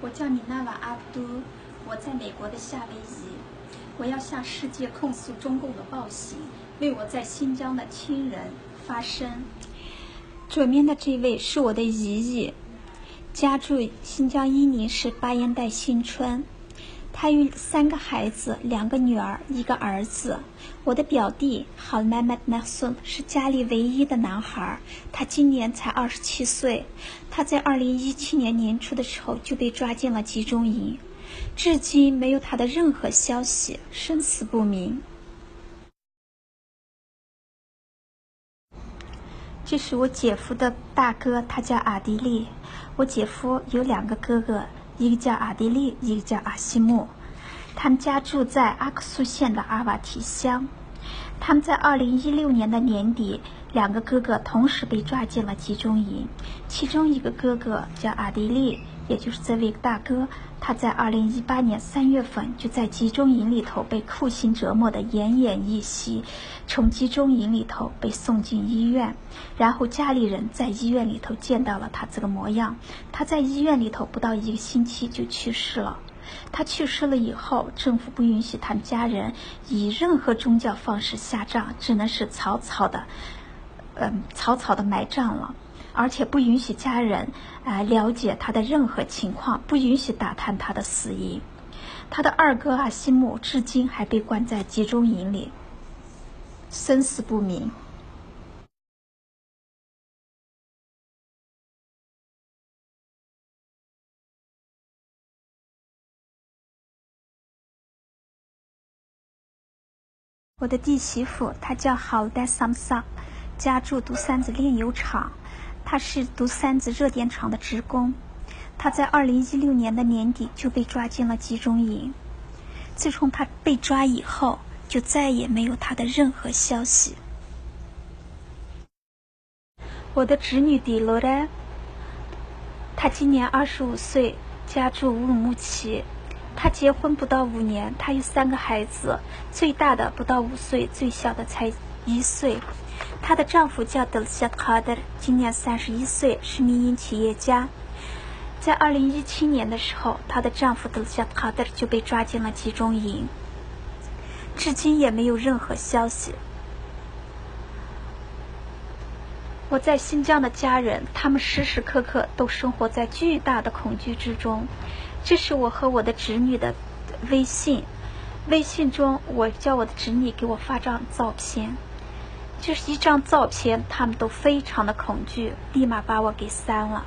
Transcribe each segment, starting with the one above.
我叫米纳瓦阿布都，我在美国的夏威夷。我要向世界控诉中共的暴行，为我在新疆的亲人发声。左面的这位是我的姨姨，家住新疆伊宁市巴彦岱新村。她有3个孩子，2个女儿，1个儿子。我的表弟哈麦麦纳松是家里唯一的男孩，他今年才27岁。他在2017年年初的时候就被抓进了集中营，至今没有他的任何消息，生死不明。这是我姐夫的大哥，他叫阿迪利。我姐夫有2个哥哥，一个叫阿迪利，一个叫阿西木。他们家住在阿克苏县的阿瓦提乡。他们在2016年的年底，2个哥哥同时被抓进了集中营。其中一个哥哥叫阿迪利，也就是这位大哥，他在2018年3月份就在集中营里头被酷刑折磨得奄奄一息，从集中营里头被送进医院，然后家里人在医院里头见到了他这个模样。他在医院里头不到1个星期就去世了。他去世了以后，政府不允许他们家人以任何宗教方式下葬，只能是草草的埋葬了，而且不允许家人了解他的任何情况，不允许打探他的死因。他的2哥阿西木至今还被关在集中营里，生死不明。我的弟媳妇她叫好代桑桑，家住独山子炼油厂，她是独山子热电厂的职工。她在2016年的年底就被抓进了集中营。自从她被抓以后，就再也没有她的任何消息。我的侄女迪罗拉，她今年25岁，家住乌鲁木齐。她结婚不到5年，她有3个孩子，最大的不到5岁，最小的才1岁。她的丈夫叫德尔夏卡德，今年31岁，是民营企业家。在2017年的时候，她的丈夫德尔夏卡德就被抓进了集中营，至今也没有任何消息。我在新疆的家人，他们时时刻刻都生活在巨大的恐惧之中。这是我和我的侄女的微信，微信中我叫我的侄女给我发张照片，就是一张照片，他们都非常的恐惧，立马把我给删了。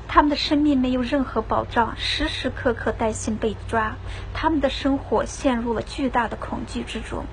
他们的生命没有任何保障，时时刻刻担心被抓，他们的生活陷入了巨大的恐惧之中。